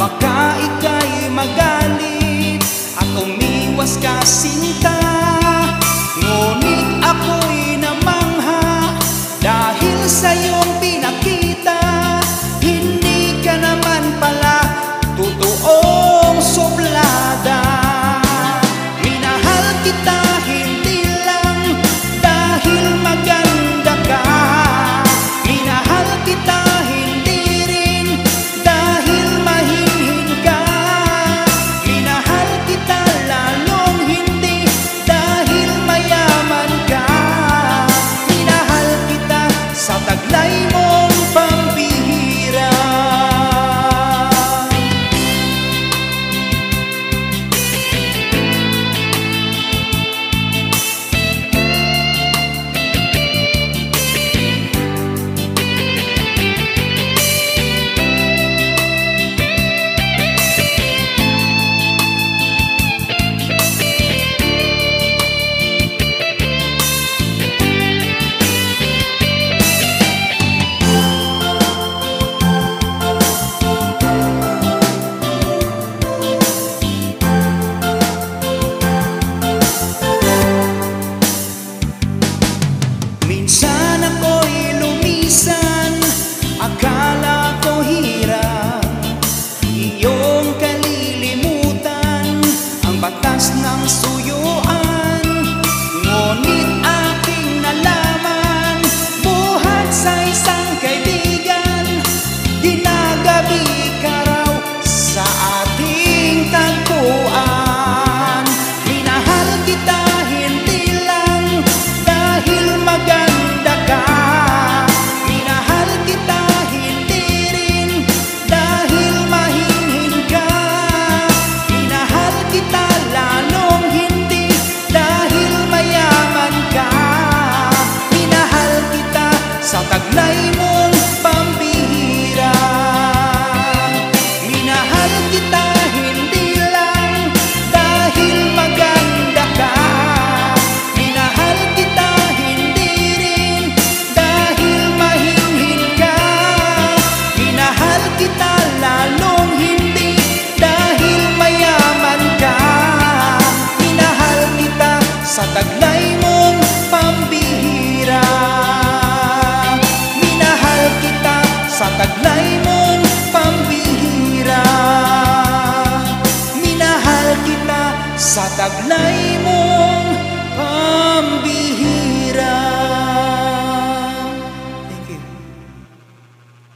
baka ika'y magalit at umiwas ka sinta. Ngunit ako'y namangha dahil sa iyong pinakita. Hindi ka naman pala totoong suplada. Minahal kita hindi lang dahil maganda ka. Minahal kita hindi rin dahil mahinhin ka. Minahal kita lalong hindi dahil mayaman ka. Minahal kita sa taglay mong pambihira. Minsan ako'y lumisan, akala ko hirap iyong kalilimutan ang batas ng